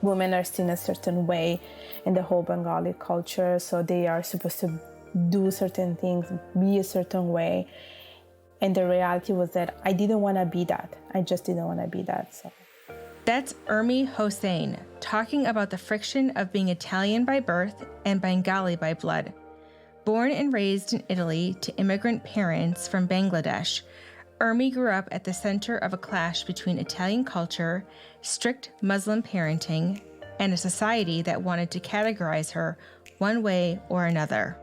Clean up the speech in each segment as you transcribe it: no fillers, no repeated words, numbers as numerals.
women are seen a certain way in the whole Bengali culture. So they are supposed to do certain things, be a certain way. And the reality was that I didn't want to be that. I just didn't want to be that. So. That's Urmi Hossain talking about the friction of being Italian by birth and Bengali by blood. Born and raised in Italy to immigrant parents from Bangladesh, Urmi grew up at the center of a clash between Italian culture, strict Muslim parenting, and a society that wanted to categorize her one way or another.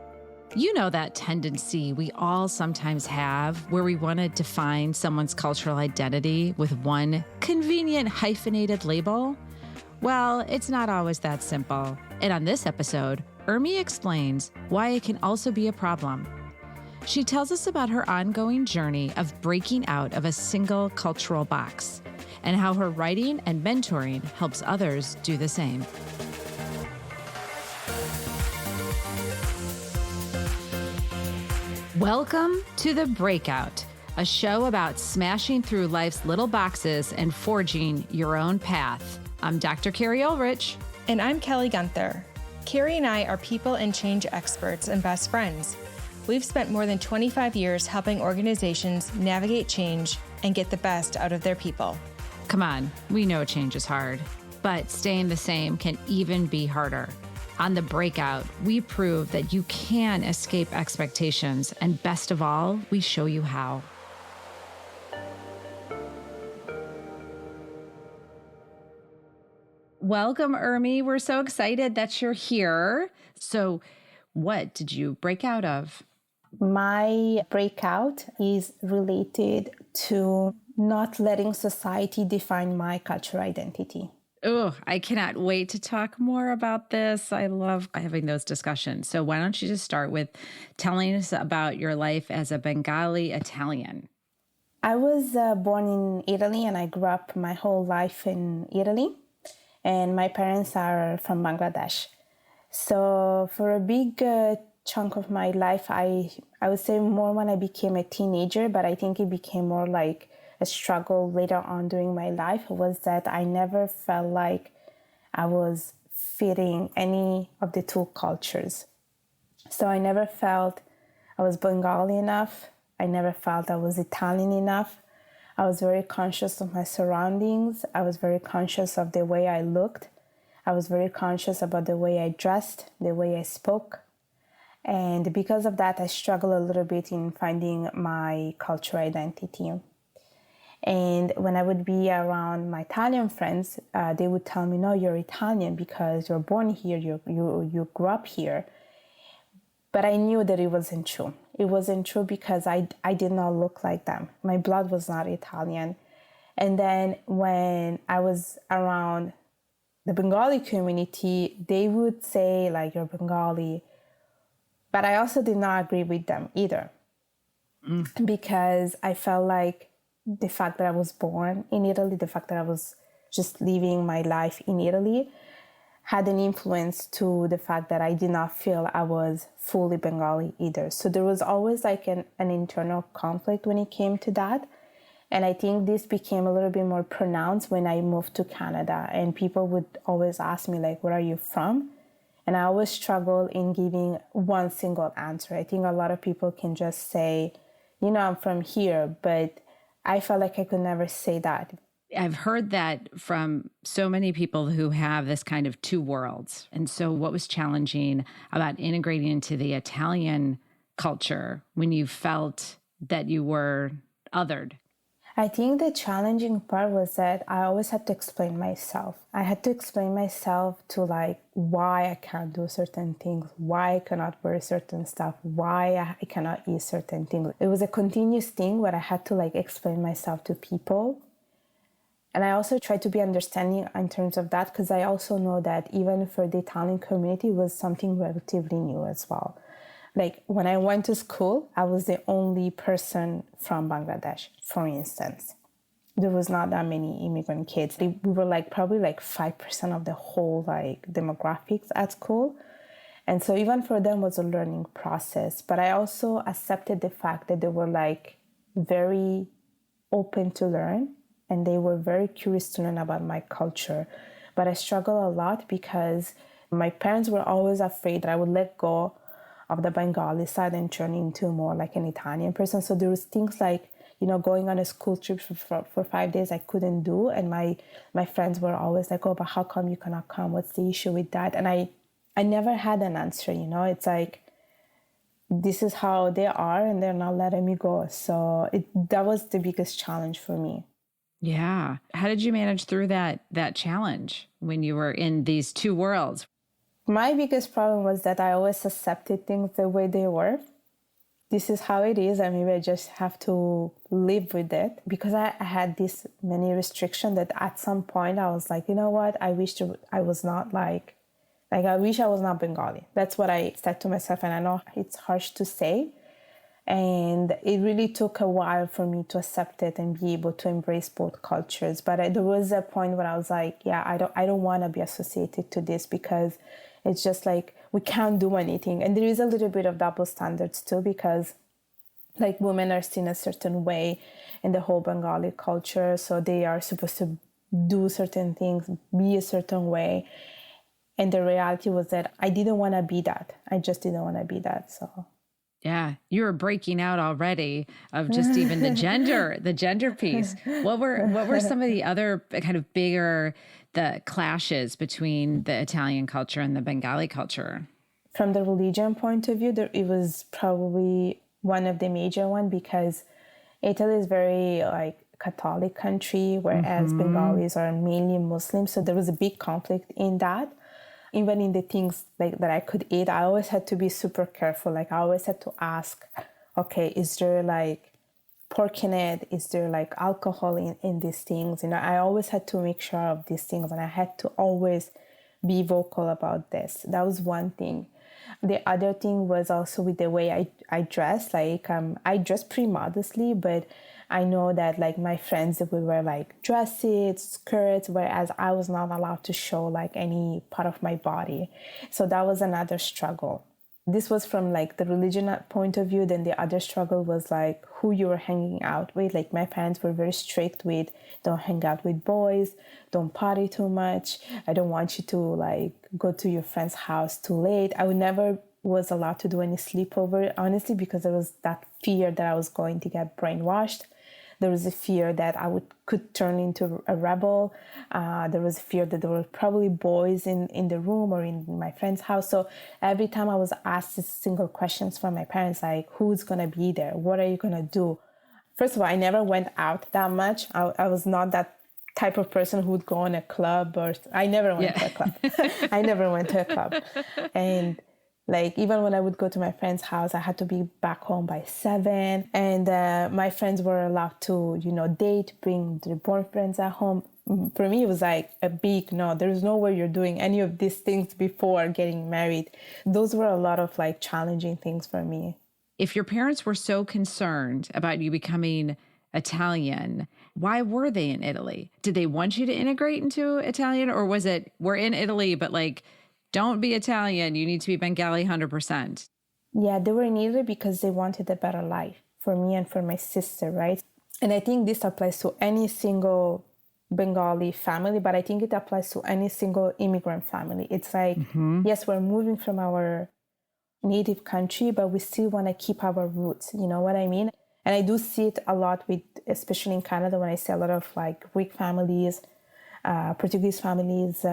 You know that tendency we all sometimes have where we want to define someone's cultural identity with one convenient hyphenated label? Well, it's not always that simple. And on this episode, Urmi explains why it can also be a problem. She tells us about her ongoing journey of breaking out of a single cultural box and how her writing and mentoring helps others do the same. Welcome to The Breakout, a show about smashing through life's little boxes and forging your own path. I'm Dr. Carrie Ulrich. And I'm Kelly Gunther. Carrie and I are people and change experts and best friends. We've spent more than 25 years helping organizations navigate change and get the best out of their people. Come on, we know change is hard, but staying the same can even be harder. On The Breakout, we prove that you can escape expectations, and best of all, we show you how. Welcome, Urmi. We're so excited that you're here. So, what did you break out of? My breakout is related to not letting society define my cultural identity. Oh, I cannot wait to talk more about this. I love having those discussions. So why don't you just start with telling us about your life as a Bengali Italian? I was born in Italy and I grew up my whole life in Italy. And my parents are from Bangladesh. So for a big chunk of my life, I would say more when I became a teenager, but I think it became more like a struggle later on during my life, was that I never felt like I was fitting any of the two cultures. So I never felt I was Bengali enough. I never felt I was Italian enough. I was very conscious of my surroundings. I was very conscious of the way I looked. I was very conscious about the way I dressed, the way I spoke. And because of that, I struggled a little bit in finding my cultural identity. And when I would be around my Italian friends, they would tell me, no, you're Italian because you're born here, you grew up here. But I knew that it wasn't true. It wasn't true because I did not look like them. My blood was not Italian. And then when I was around the Bengali community, they would say, like, you're Bengali. But I also did not agree with them either. Because I felt like the fact that I was born in Italy, the fact that I was just living my life in Italy, had an influence to the fact that I did not feel I was fully Bengali either. So there was always like an internal conflict when it came to that. And I think this became a little bit more pronounced when I moved to Canada. And people would always ask me, like, where are you from? And I always struggle in giving one single answer. I think a lot of people can just say, you know, I'm from here, but I felt like I could never say that. I've heard that from so many people who have this kind of two worlds. And so what was challenging about integrating into the Italian culture when you felt that you were othered? I think the challenging part was that I always had to explain myself. I had to explain myself to, like, why I can't do certain things, why I cannot wear certain stuff, why I cannot eat certain things. It was a continuous thing where I had to, like, explain myself to people. And I also tried to be understanding in terms of that, because I also know that even for the Italian community, it was something relatively new as well. Like, when I went to school, I was the only person from Bangladesh, for instance. There was not that many immigrant kids. We were like probably like 5% of the whole like demographics at school. And so even for them was a learning process. But I also accepted the fact that they were like very open to learn, and they were very curious to learn about my culture. but I struggle a lot because my parents were always afraid that I would let go of the Bengali side and turn into more like an Italian person. So there was things like, going on a school trip for 5 days I couldn't do. And my friends were always like, oh, but how come you cannot come? What's the issue with that? And I never had an answer, It's like, this is how they are and they're not letting me go. So that was the biggest challenge for me. Yeah. How did you manage through that challenge when you were in these two worlds? My biggest problem was that I always accepted things the way they were. This is how it is, and maybe I just have to live with it. Because I had this many restrictions that at some point I was like, you know what? I wish I was not like I wish I was not Bengali. That's what I said to myself, and I know it's harsh to say. And it really took a while for me to accept it and be able to embrace both cultures. But there was a point where I was like, yeah, I don't want to be associated to this, because it's just like we can't do anything. And there is a little bit of double standards too, because like women are seen a certain way in the whole Bengali culture. So they are supposed to do certain things, be a certain way. And the reality was that I didn't want to be that. I just didn't want to be that. So yeah, you were breaking out already of just even the gender piece. What were some of the other kind of bigger the clashes between the Italian culture and the Bengali culture? From the religion point of view, it was probably one of the major one, because Italy is very like Catholic country, whereas Bengalis are mainly Muslim. So there was a big conflict in that. Even in the things like that I could eat, I always had to be super careful. Like I always had to ask, okay, is there like pork in it? Is there like alcohol in these things? I always had to make sure of these things, and I had to always be vocal about this. That was one thing. The other thing was also with the way I dress. Like I dress pretty modestly, but I know that like my friends would wear like dresses, skirts, whereas I was not allowed to show like any part of my body. So that was another struggle. This was from like the religion point of view. Then the other struggle was like who you were hanging out with. Like my parents were very strict with, don't hang out with boys, don't party too much. I don't want you to like go to your friend's house too late. I would never was allowed to do any sleepover, honestly, because there was that fear that I was going to get brainwashed. There was a fear that I could turn into a rebel. There was a fear that there were probably boys in the room or in my friend's house. So every time I was asked these single questions from my parents, like, who's going to be there? What are you going to do? First of all, I never went out that much. I was not that type of person who would go on a club, or I never went to a club. I never went to a club. And like, even when I would go to my friend's house, I had to be back home by 7. And my friends were allowed to, date, bring their boyfriends at home. For me, it was like a big no. There's no way you're doing any of these things before getting married. Those were a lot of like challenging things for me. If your parents were so concerned about you becoming Italian, why were they in Italy? Did they want you to integrate into Italian, or was it, we're in Italy, but like, don't be Italian, you need to be Bengali 100%? Yeah, they were in Italy because they wanted a better life for me and for my sister, right? And I think this applies to any single Bengali family, but I think it applies to any single immigrant family. It's like, yes, we're moving from our native country, but we still want to keep our roots. You know what I mean? And I do see it a lot with, especially in Canada, when I see a lot of like Greek families, Portuguese families,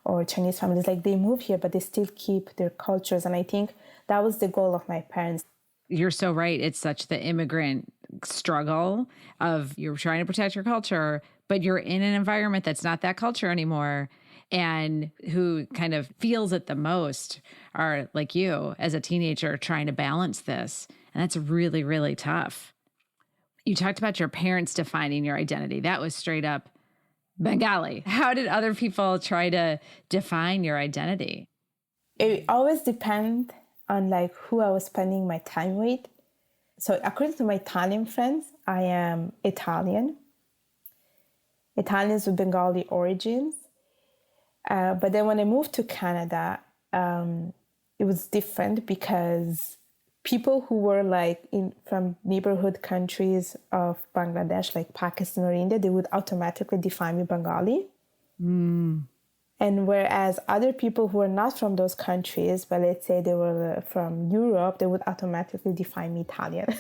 or Chinese families, like they move here, but they still keep their cultures. And I think that was the goal of my parents. You're so right. It's such the immigrant struggle of you're trying to protect your culture, but you're in an environment that's not that culture anymore. And who kind of feels it the most are like you as a teenager trying to balance this. And that's really, really tough. You talked about your parents defining your identity. That was straight up Bengali. How did other people try to define your identity? It always depends on like who I was spending my time with. So according to my Italian friends, I am Italian. Italians with Bengali origins. But then when I moved to Canada, it was different because people who were like from neighborhood countries of Bangladesh, like Pakistan or India, they would automatically define me Bengali. And whereas other people who are not from those countries, but let's say they were from Europe, they would automatically define me Italian.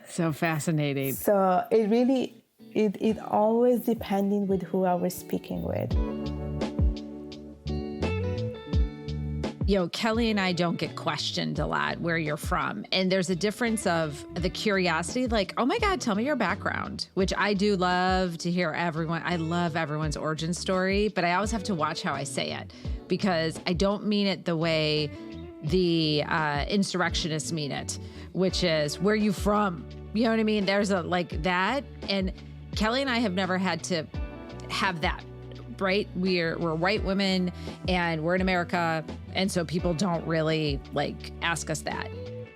So fascinating. So it really, it always depending with who I was speaking with. Kelly and I don't get questioned a lot where you're from. And there's a difference of the curiosity, like, oh my God, tell me your background, which I do love to hear everyone. I love everyone's origin story, but I always have to watch how I say it because I don't mean it the way the insurrectionists mean it, which is where you from? You know what I mean? There's a like that. And Kelly and I have never had to have that. Right? We're white women and we're in America. And so people don't really like ask us that.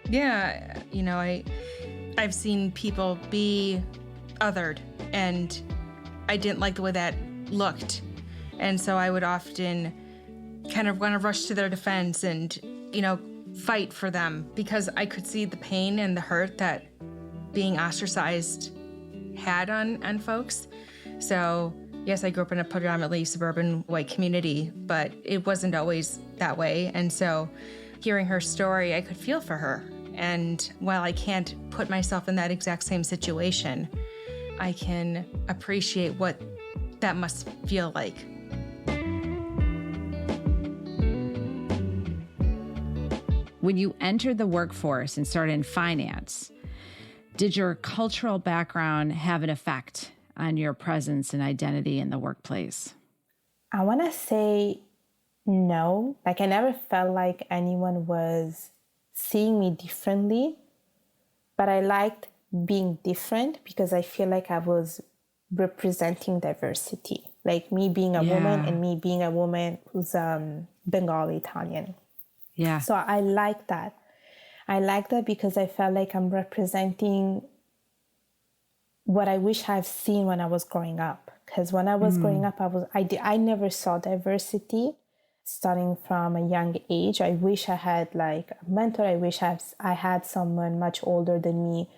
Yeah. I've seen people be othered and I didn't like the way that looked. And so I would often kind of want to rush to their defense and, fight for them because I could see the pain and the hurt that being ostracized had on folks. So yes, I grew up in a predominantly suburban white community, but it wasn't always that way. And so hearing her story, I could feel for her. And while I can't put myself in that exact same situation, I can appreciate what that must feel like. When you entered the workforce and started in finance, did your cultural background have an effect on your presence and identity in the workplace? I want to say no. Like I never felt like anyone was seeing me differently, but I liked being different because I feel like I was representing diversity. Like me being a woman and me being a woman who's Bengali Italian. Yeah. So I like that. I like that because I felt like I'm representing what I wish I've seen when I was growing up. Because when I was growing up, I never saw diversity starting from a young age. I wish I had like a mentor. I wish I had someone much older than me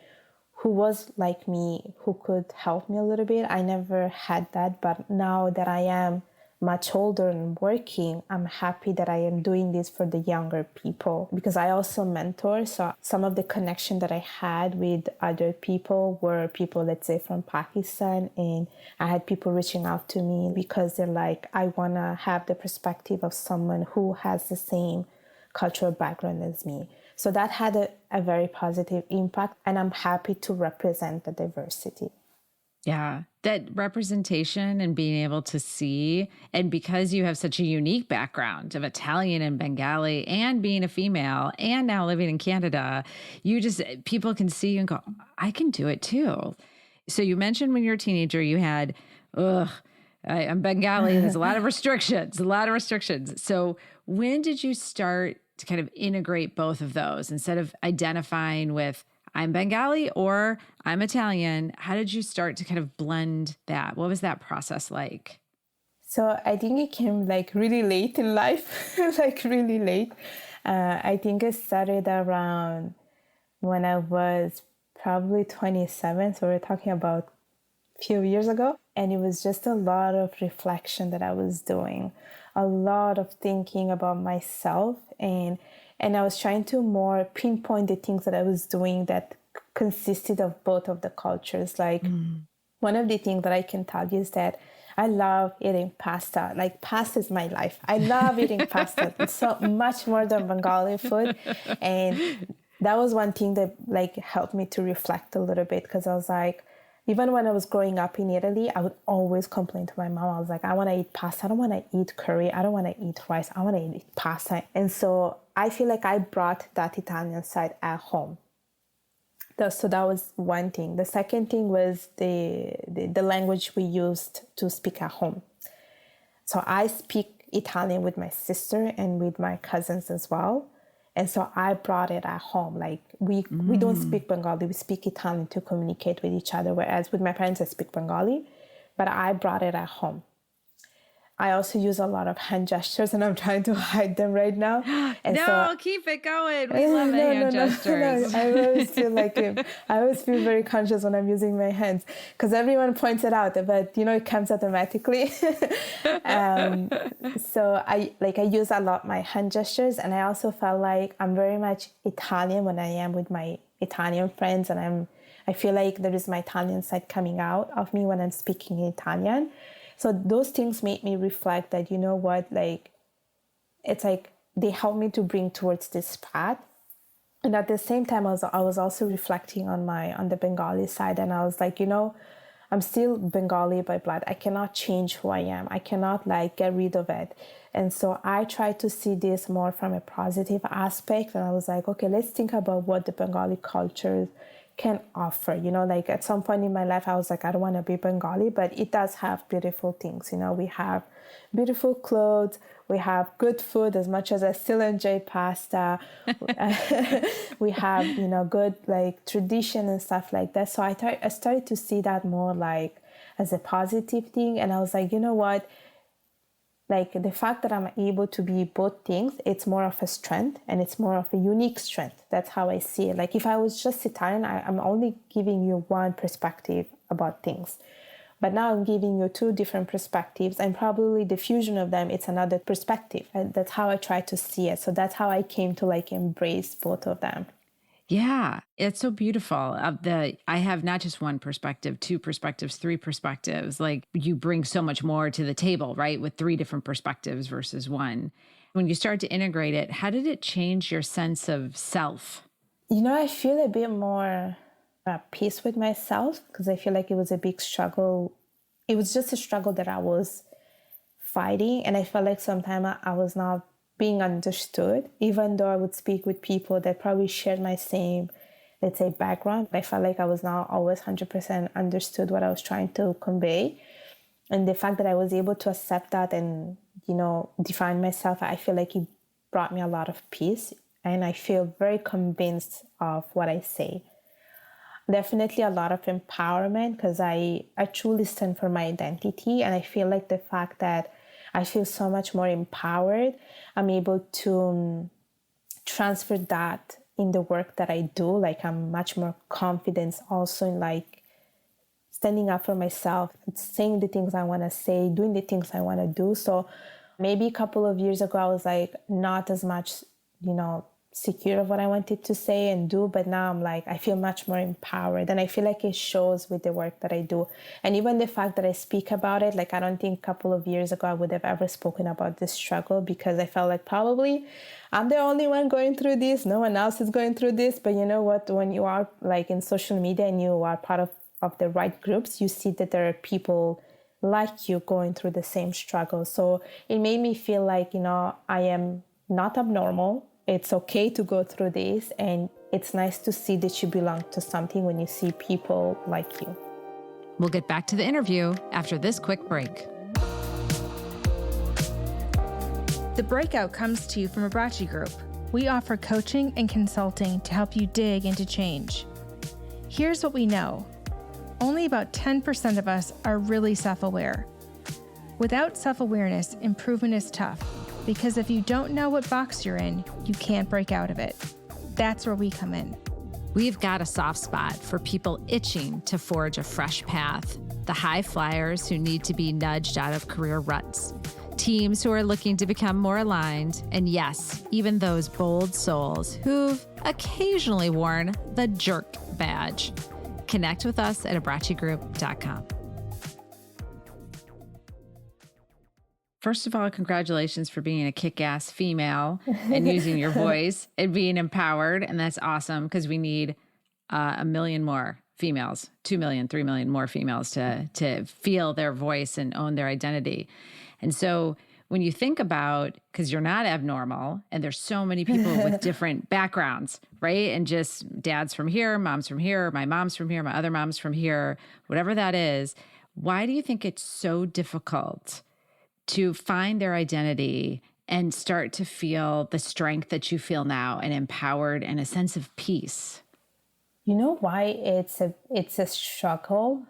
who was like me, who could help me a little bit. I never had that. But now that I am much older and working, I'm happy that I am doing this for the younger people because I also mentor. So some of the connection that I had with other people were people, let's say from Pakistan. And I had people reaching out to me because they're like, I want to have the perspective of someone who has the same cultural background as me. So that had a very positive impact. And I'm happy to represent the diversity. Yeah, that representation and being able to see, and because you have such a unique background of Italian and Bengali and being a female and now living in Canada, people can see you and go, I can do it too. So you mentioned when you were a teenager, you had, I'm Bengali, there's a lot of restrictions. So when did you start to kind of integrate both of those instead of identifying with I'm Bengali or I'm Italian? How did you start to kind of blend that? What was that process like? So I think it came like really late in life, like really late. I think it started around when I was probably 27. So we're talking about a few years ago. And it was just a lot of reflection that I was doing, a lot of thinking about myself. And I was trying to more pinpoint the things that I was doing that consisted of both of the cultures. Like one of the things that I can tell you is that I love eating pasta. Like pasta is my life. I love eating pasta. It's so much more than Bengali food. And that was one thing that like helped me to reflect a little bit because I was like, even when I was growing up in Italy, I would always complain to my mom. I was like, I want to eat pasta. I don't want to eat curry. I don't want to eat rice. I want to eat pasta. And so I feel like I brought that Italian side at home. So that was one thing. The second thing was the language we used to speak at home. So I speak Italian with my sister and with my cousins as well. And so I brought it at home. Like we don't speak Bengali, we speak Italian to communicate with each other. Whereas with my parents, I speak Bengali, but I brought it at home. I also use a lot of hand gestures, and I'm trying to hide them right now. And no, keep it going. We love the hand gestures. I always feel like I always feel very conscious when I'm using my hands because everyone points it out, but it comes automatically. So I use a lot my hand gestures, and I also felt like I'm very much Italian when I am with my Italian friends, and I feel like there is my Italian side coming out of me when I'm speaking in Italian. So those things made me reflect that, it's like they help me to bring towards this path. And at the same time, I was also reflecting on the Bengali side. And I was like, I'm still Bengali by blood. I cannot change who I am. I cannot get rid of it. And so I try to see this more from a positive aspect. And I was like, okay, let's think about what the Bengali culture can offer. At some point in my life, I was like, I don't want to be Bengali, but it does have beautiful things. We have beautiful clothes, we have good food, as much as I still enjoy pasta. We have, good tradition and stuff like that. So I started to see that more as a positive thing. And I was like, you know what? The fact that I'm able to be both things, it's more of a strength, and it's more of a unique strength. That's how I see it. If I was just Italian, I'm only giving you one perspective about things. But now I'm giving you two different perspectives, and probably the fusion of them, it's another perspective. And that's how I try to see it. So that's how I came to embrace both of them. Yeah, it's so beautiful. I have not just one perspective, two perspectives, three perspectives. You bring so much more to the table, right? With three different perspectives versus one. When you start to integrate it, how did it change your sense of self? I feel a bit more at peace with myself, because I feel like it was a big struggle. It was just a struggle that I was fighting. And I felt like sometimes I was not being understood, even though I would speak with people that probably shared my same, let's say, background. I felt like I was not always 100% understood what I was trying to convey. And the fact that I was able to accept that and, define myself, I feel like it brought me a lot of peace. And I feel very convinced of what I say. Definitely a lot of empowerment, because I truly stand for my identity. And I feel like the fact that I feel so much more empowered, I'm able to transfer that in the work that I do. I'm much more confident also in standing up for myself, saying the things I want to say, doing the things I want to do. So maybe a couple of years ago, I was not as much, secure of what I wanted to say and do, but now I'm I feel much more empowered, and I feel like it shows with the work that I do. And even the fact that I speak about it, I don't think a couple of years ago I would have ever spoken about this struggle, because I felt like probably I'm the only one going through this, no one else is going through this. But you know what, when you are in social media and you are part of the right groups, you see that there are people like you going through the same struggle. So it made me feel like, I am not abnormal. It's okay to go through this, and it's nice to see that you belong to something when you see people like you. We'll get back to the interview after this quick break. The Breakout comes to you from Abrachi Group. We offer coaching and consulting to help you dig into change. Here's what we know. Only about 10% of us are really self-aware. Without self-awareness, improvement is tough, because if you don't know what box you're in, you can't break out of it. That's where we come in. We've got a soft spot for people itching to forge a fresh path, the high flyers who need to be nudged out of career ruts, teams who are looking to become more aligned, and yes, even those bold souls who've occasionally worn the jerk badge. Connect with us at abrachigroup.com. First of all, congratulations for being a kick-ass female and using your voice and being empowered. And that's awesome, because we need 1 million more females, 2 million, 3 million more females to feel their voice and own their identity. And so when you think about, because you're not abnormal, and there's so many people with different backgrounds, right? And just dads from here, moms from here, my mom's from here, my other mom's from here, whatever that is, why do you think it's so difficult to find their identity and start to feel the strength that you feel now, and empowered and a sense of peace? You know why it's a struggle?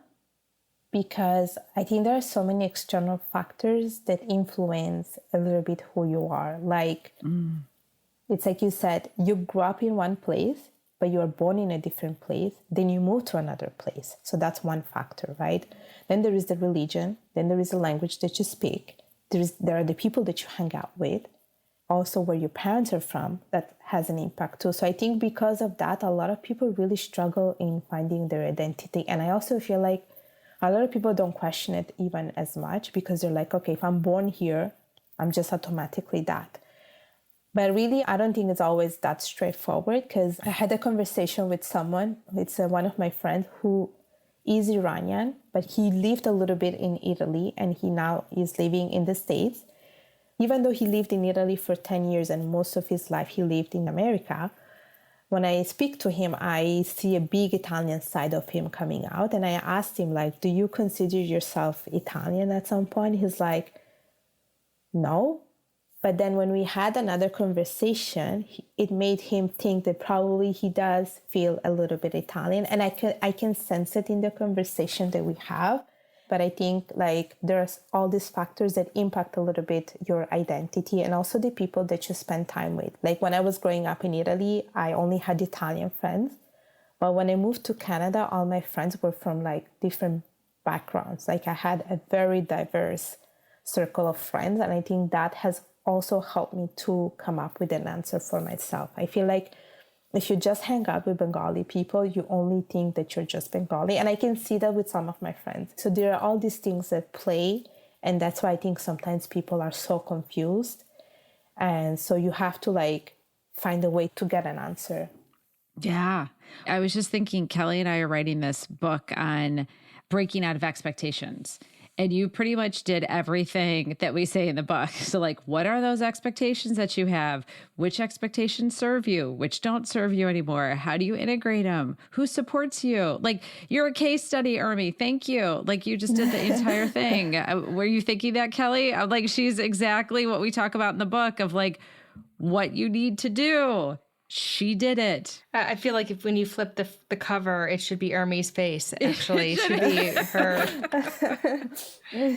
because I think there are so many external factors that influence a little bit who you are. Like, it's like you said, you grew up in one place, but you are born in a different place. Then you move to another place. So that's one factor, right? Then there is the religion. Then there is the language that you speak. There are the people that you hang out with. Also where your parents are from, that has an impact too. So I think because of that, a lot of people really struggle in finding their identity. And I also feel like a lot of people don't question it even as much because they're like, okay, if I'm born here, I'm just automatically that. But really, I don't think it's always that straightforward, because I had a conversation with someone, it's one of my friends who is Iranian, but he lived a little bit in Italy and he now is living in the States. Even though he lived in Italy for 10 years and most of his life he lived in America, when I speak to him, I see a big Italian side of him coming out. And I asked him, like, do you consider yourself Italian at some point? He's like, no. But then when we had another conversation, it made him think that probably he does feel a little bit Italian. And I can sense it in the conversation that we have. But I think like there's all these factors that impact a little bit your identity and also the people that you spend time with. Like when I was growing up in Italy, I only had Italian friends. But when I moved to Canada, all my friends were from like different backgrounds. Like I had a very diverse circle of friends. And I think that has also helped me to come up with an answer for myself. I feel like if you just hang out with Bengali people, you only think that you're just Bengali. And I can see that with some of my friends. So there are all these things that play. And that's why I think sometimes people are so confused. And so you have to like find a way to get an answer. Yeah. I was just thinking, Kelly and I are writing this book on breaking out of expectations. And you pretty much did everything that we say in the book. So like, what are those expectations that you have? Which expectations serve you? Which don't serve you anymore? How do you integrate them? Who supports you? Like, you're a case study, Urmi. Thank you. Like, you just did the entire thing. Were you thinking that, Kelly? I'm like, she's exactly what we talk about in the book of like, what you need to do. She did it. I feel like when you flip the cover, it should be Urmi's face, actually. It should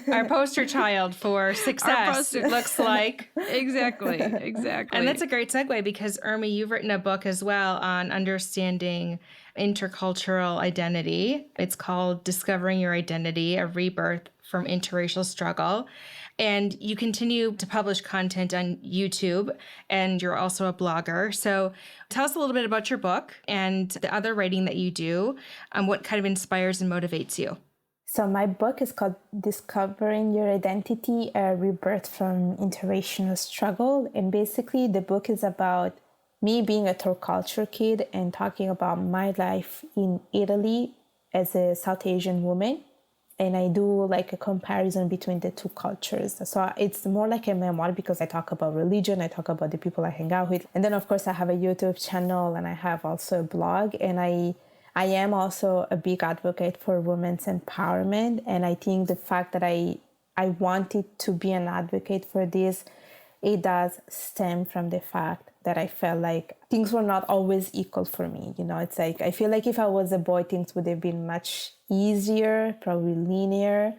be our poster child for success, it looks like. Exactly. And that's a great segue because, Urmi, you've written a book as well on understanding intercultural identity. It's called Discovering Your Identity, A Rebirth from Interracial Struggle. And you continue to publish content on YouTube, and you're also a blogger. So tell us a little bit about your book and the other writing that you do, what kind of inspires and motivates you. So my book is called Discovering Your Identity, A Rebirth from Interracial Struggle. And basically the book is about me being a third culture kid and talking about my life in Italy as a South Asian woman. And I do like a comparison between the two cultures. So it's more like a memoir because I talk about religion, I talk about the people I hang out with. And then of course I have a YouTube channel and I have also a blog. And I am also a big advocate for women's empowerment. And I think the fact that I wanted to be an advocate for this, it does stem from the fact that I felt like things were not always equal for me. You know, it's like, I feel like if I was a boy, things would have been much easier, probably linear.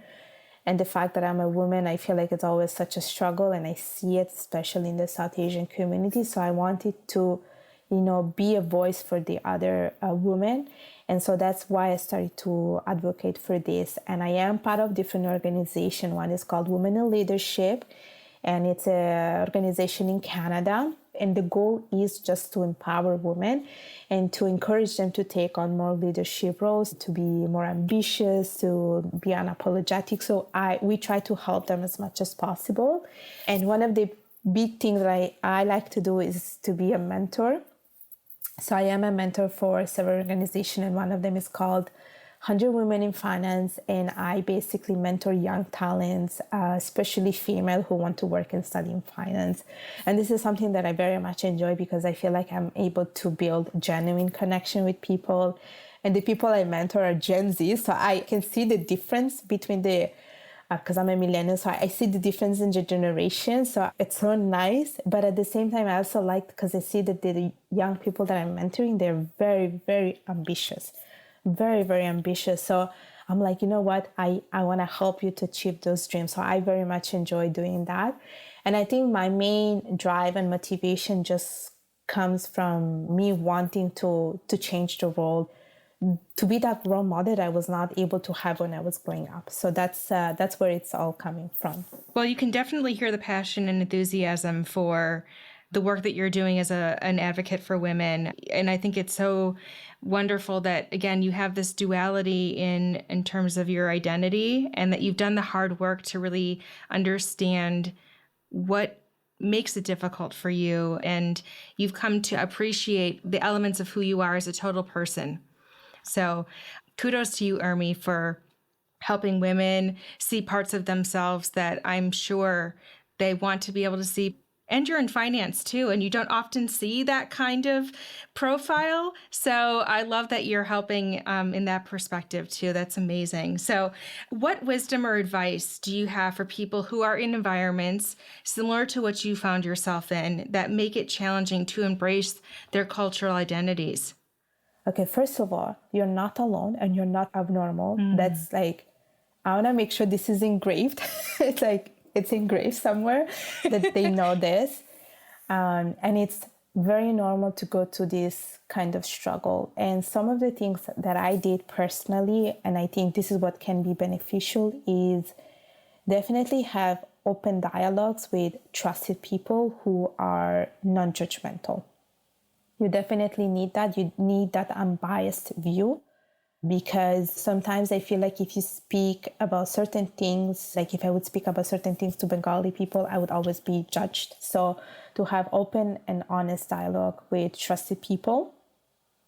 And the fact that I'm a woman, I feel like it's always such a struggle. And I see it, especially in the South Asian community. So I wanted to, you know, be a voice for the other women. And so that's why I started to advocate for this. And I am part of different organizations. One is called Women in Leadership. And it's an organization in Canada. And the goal is just to empower women and to encourage them to take on more leadership roles, to be more ambitious, to be unapologetic. So we try to help them as much as possible. And one of the big things that I like to do is to be a mentor. So I am a mentor for several organizations, and one of them is called 100 Women in Finance, and I basically mentor young talents, especially female who want to work and study in finance. And this is something that I very much enjoy because I feel like I'm able to build genuine connection with people. And the people I mentor are Gen Z, so I can see the difference between because I'm a millennial, so I see the difference in the generation. So it's so nice. But at the same time, I also like, because I see that the young people that I'm mentoring, they're very, very ambitious. Very, very ambitious. So I'm like, you know what, I want to help you to achieve those dreams. So I very much enjoy doing that. And I think my main drive and motivation just comes from me wanting to change the world, to be that role model that I was not able to have when I was growing up. So that's where it's all coming from. Well, you can definitely hear the passion and enthusiasm for the work that you're doing as an advocate for women. And I think it's so wonderful that, again, you have this duality in terms of your identity, and that you've done the hard work to really understand what makes it difficult for you. And you've come to appreciate the elements of who you are as a total person. So kudos to you, Urmi, for helping women see parts of themselves that I'm sure they want to be able to see. And you're in finance too, and you don't often see that kind of profile. So I love that you're helping in that perspective too. That's amazing. So what wisdom or advice do you have for people who are in environments similar to what you found yourself in that make it challenging to embrace their cultural identities? Okay, first of all, you're not alone and you're not abnormal. That's like, I want to make sure this is engraved. It's like, it's engraved somewhere that they know this. And it's very normal to go to this kind of struggle. And some of the things that I did personally, and I think this is what can be beneficial, is definitely have open dialogues with trusted people who are non-judgmental. You definitely need that. You need that unbiased view, because sometimes I feel like if you speak about certain things, like if I would speak about certain things to Bengali people, I would always be judged. So to have open and honest dialogue with trusted people.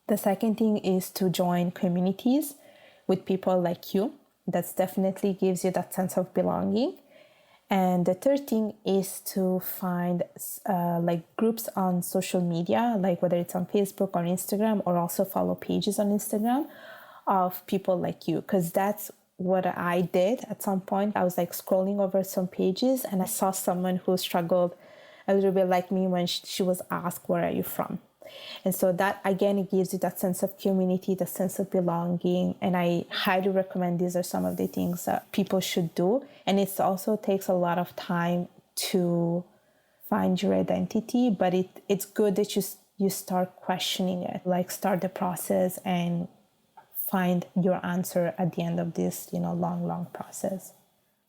The second thing is to join communities with people like you. That definitely gives you that sense of belonging. And the third thing is to find like groups on social media, like whether it's on Facebook or Instagram, or also follow pages on Instagram of people like you, because that's what I did at some point. I was like scrolling over some pages and I saw someone who struggled a little bit like me when she was asked, where are you from? And so that, again, it gives you that sense of community, the sense of belonging. And I highly recommend these are some of the things that people should do. And it also takes a lot of time to find your identity, but it's good that you start questioning it, like start the process and find your answer at the end of this, long process.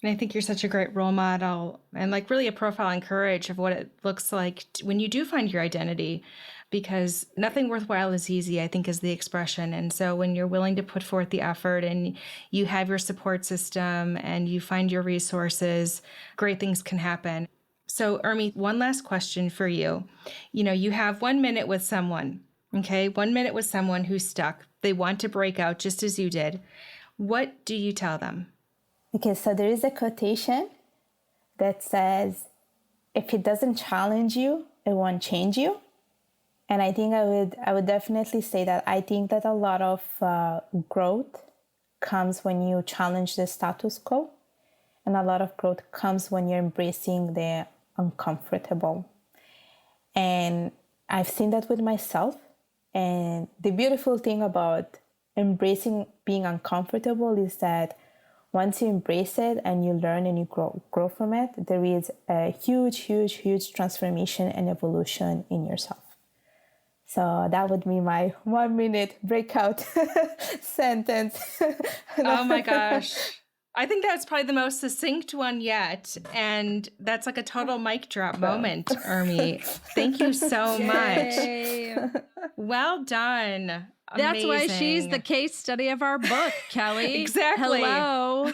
And I think you're such a great role model and like really a profile and courage of what it looks like when you do find your identity, because nothing worthwhile is easy, I think, is the expression. And so when you're willing to put forth the effort and you have your support system and you find your resources, great things can happen. So Urmi, one last question for you. You have 1 minute with someone, okay? 1 minute with someone who's stuck. They want to break out just as you did. What do you tell them? Okay, so there is a quotation that says, if it doesn't challenge you, it won't change you. And I think I would definitely say that I think that a lot of growth comes when you challenge the status quo. And a lot of growth comes when you're embracing the uncomfortable. And I've seen that with myself. And the beautiful thing about embracing being uncomfortable is that once you embrace it and you learn and you grow from it, there is a huge, huge, huge transformation and evolution in yourself. So that would be my 1 minute breakout sentence. Oh my gosh. I think that's probably the most succinct one yet. And that's like a total mic drop moment, Urmi. Thank you so much. Well done. That's why she's the case study of our book, Kelly. Exactly. Hello.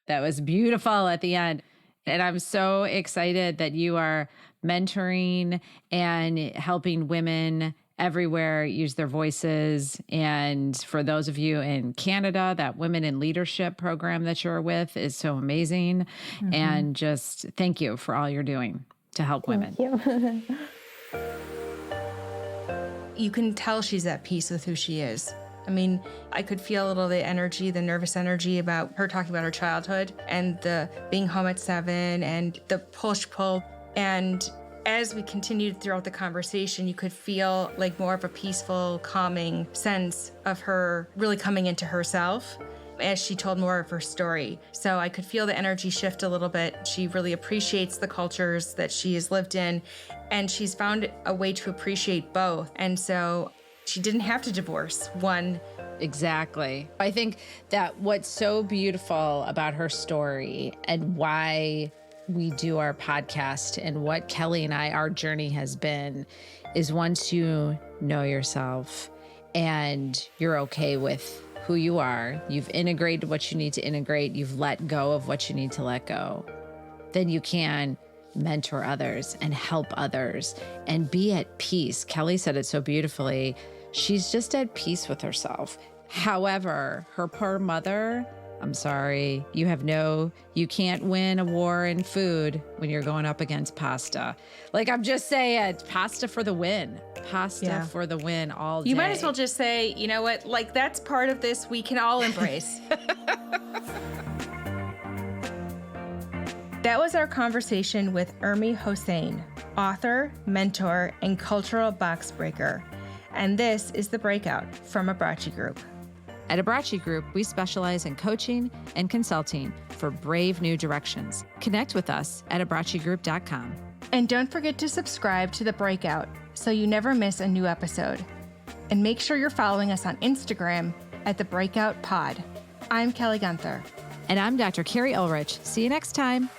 That was beautiful at the end. And I'm so excited that you are mentoring and helping women everywhere use their voices. And for those of you in Canada, that Women in Leadership program that you're with is so amazing. Mm-hmm. And just thank you for all you're doing to help women. Thank you. You can tell she's at peace with who she is. I mean, I could feel a little of the energy, the nervous energy about her talking about her childhood and the being home at 7 and the push-pull. And as we continued throughout the conversation, you could feel like more of a peaceful, calming sense of her really coming into herself as she told more of her story. So I could feel the energy shift a little bit. She really appreciates the cultures that she has lived in, and she's found a way to appreciate both. And so she didn't have to divorce one. Exactly. I think that what's so beautiful about her story and why we do our podcast and what Kelly and our journey has been is once you know yourself and you're okay with who you are, you've integrated what you need to integrate, you've let go of what you need to let go, then you can mentor others and help others and be at peace. Kelly said it so beautifully. She's just at peace with herself. However, her poor mother, I'm sorry, you can't win a war in food when you're going up against pasta. Like, I'm just saying, pasta for the win. Pasta for the win all day. You might as well just say, you know what, like, that's part of this we can all embrace. That was our conversation with Urmi Hossain, author, mentor, and cultural box breaker. And this is The Breakout from Abrachi Group. At Abrachi Group, we specialize in coaching and consulting for brave new directions. Connect with us at abrachigroup.com. And don't forget to subscribe to The Breakout so you never miss a new episode. And make sure you're following us on Instagram at The Breakout Pod. I'm Kelly Gunther. And I'm Dr. Carrie Ulrich. See you next time.